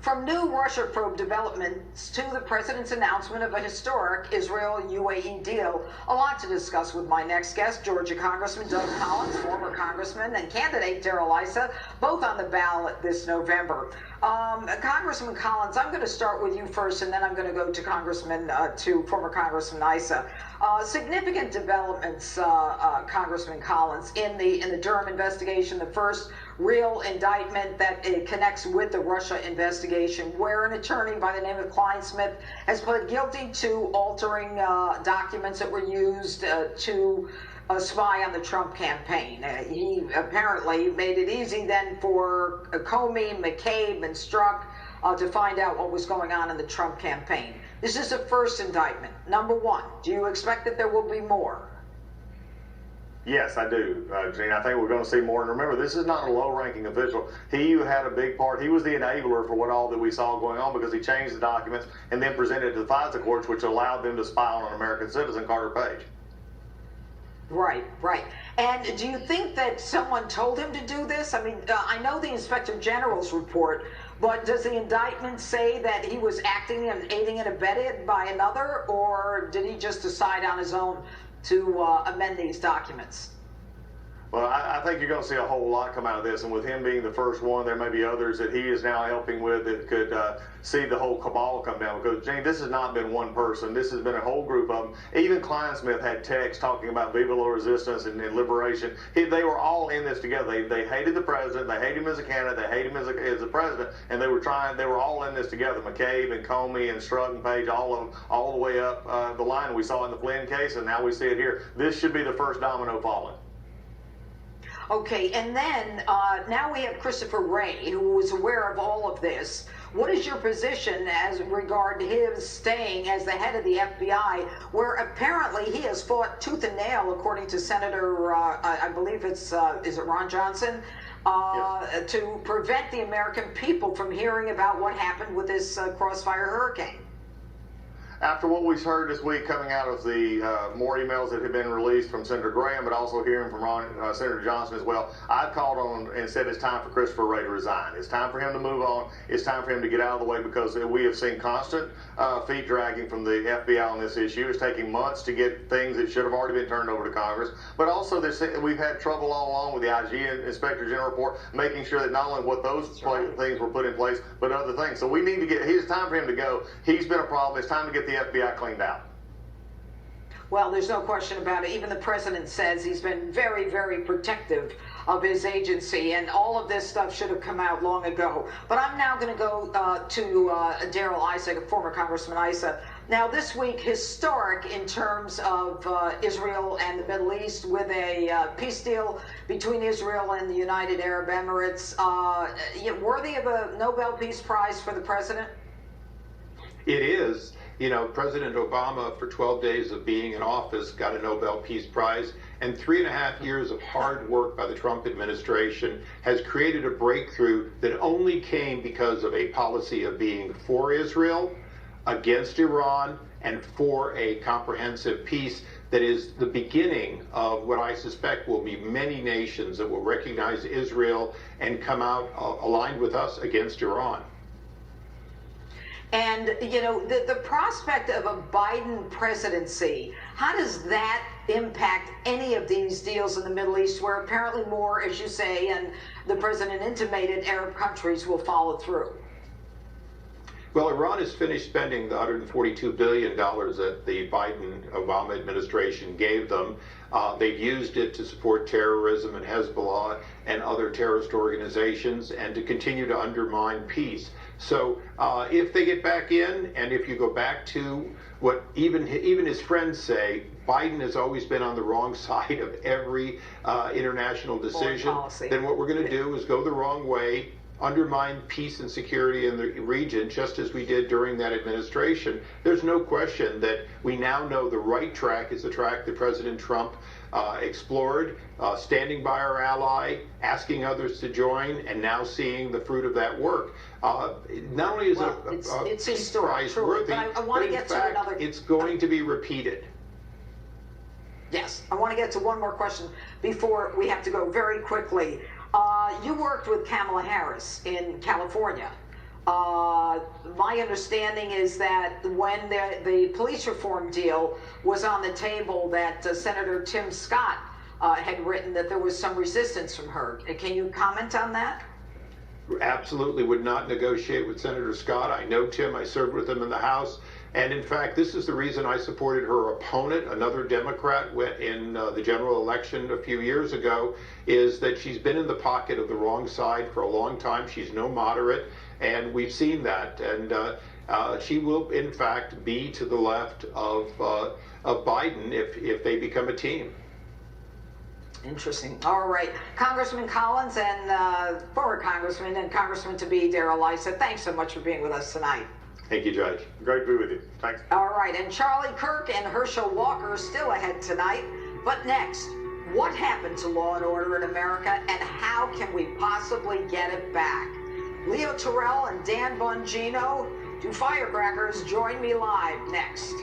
From new Russia probe developments to the president's announcement of a historic Israel-UAE deal, a lot to discuss with my next guest, Georgia Congressman Doug Collins, former congressman, and candidate Darrell Issa, both on the ballot this November. Congressman Collins, I'm going to start with you first, and then I'm going to go to former Congressman Issa. Significant developments, Congressman Collins, in the Durham investigation, the first real indictment that connects with the Russia investigation, where an attorney by the name of Klein-Smith has pled guilty to altering documents that were used to spy on the Trump campaign. He apparently made it easy then for Comey, McCabe, and Strzok to find out what was going on in the Trump campaign. This is the first indictment. Number one, do you expect that there will be more? Yes, I do, Jeanine. I think we're going to see more. And remember, this is not a low-ranking official. He had a big part. He was the enabler for what all that we saw going on, because he changed the documents and then presented it to the FISA courts, which allowed them to spy on an American citizen, Carter Page. Right, right. And do you think that someone told him to do this? I mean, I know the Inspector General's report, but does the indictment say that he was acting and aiding and abetted by another, or did he just decide on his own to amend these documents? Well, I think you're going to see a whole lot come out of this, and with him being the first one, there may be others that he is now helping with that could see the whole cabal come down. Because, Jane, this has not been one person. This has been a whole group of them. Even Klein-Smith had texts talking about Viva la Resistance and liberation. They were all in this together. They hated the president. They hate him as a candidate. They hate him as a president. And they were all in this together. McCabe and Comey and Strzok and Page, all of them, all the way up the line. We saw it in the Flynn case, and now we see it here. This should be the first domino falling. Okay, and then now we have Christopher Wray, who was aware of all of this. What is your position as regard to his staying as the head of the FBI, where apparently he has fought tooth and nail, according to Senator, I believe is it Ron Johnson, yes, to prevent the American people from hearing about what happened with this Crossfire hurricane? After what we've heard this week coming out of the more emails that have been released from Senator Graham, but also hearing from Senator Johnson as well, I've called on and said it's time for Christopher Wray to resign. It's time for him to move on. It's time for him to get out of the way, because we have seen constant feet dragging from the FBI on this issue. It's taking months to get things that should have already been turned over to Congress. But also, we've had trouble all along with the IG Inspector General report, making sure that not only what those things were put in place, but other things. So we need to it's time for him to go. He's been a problem. It's time to get the FBI cleaned out. Well, there's no question about it. Even the president says he's been very, very protective of his agency, and all of this stuff should have come out long ago. But I'm now going to go to Darrell Issa, former Congressman Issa. Now, this week, historic in terms of Israel and the Middle East, with a peace deal between Israel and the United Arab Emirates. Worthy of a Nobel Peace Prize for the president? It is. You know, President Obama, for 12 days of being in office, got a Nobel Peace Prize, and 3.5 years of hard work by the Trump administration has created a breakthrough that only came because of a policy of being for Israel, against Iran, and for a comprehensive peace that is the beginning of what I suspect will be many nations that will recognize Israel and come out aligned with us against Iran. And, you know, the prospect of a Biden presidency, how does that impact any of these deals in the Middle East, where apparently more, as you say, and the president intimated, Arab countries will follow through? Well, Iran has finished spending the $142 billion that the Biden-Obama administration gave them. They've used it to support terrorism and Hezbollah and other terrorist organizations, and to continue to undermine peace. So if they get back in, and if you go back to what even his friends say, Biden has always been on the wrong side of every international decision, then what we're going to do is go the wrong way, undermine peace and security in the region, just as we did during that administration. There's no question that we now know the right track is the track that President Trump explored, standing by our ally, asking others to join, and now seeing the fruit of that work. Not only is it's Peace Prize worthy, but in fact, it's going to be repeated. Yes, I want to get to one more question before we have to go very quickly. You worked with Kamala Harris in California. My understanding is that when the police reform deal was on the table, that Senator Tim Scott had written that there was some resistance from her. Can you comment on that? Absolutely would not negotiate with Senator Scott. I know Tim. I served with him in the House. And in fact, this is the reason I supported her opponent, another Democrat, in the general election a few years ago, is that she's been in the pocket of the wrong side for a long time. She's no moderate, and we've seen that. And she will, in fact, be to the left of Biden if they become a team. Interesting. All right. Congressman Collins and former Congressman and Congressman-to-be Darrell Issa, thanks so much for being with us tonight. Thank you, Judge. Great to be with you. Thanks. All right. And Charlie Kirk and Herschel Walker still ahead tonight. But next, what happened to law and order in America, and how can we possibly get it back? Leo Terrell and Dan Bongino, two firecrackers, join me live next.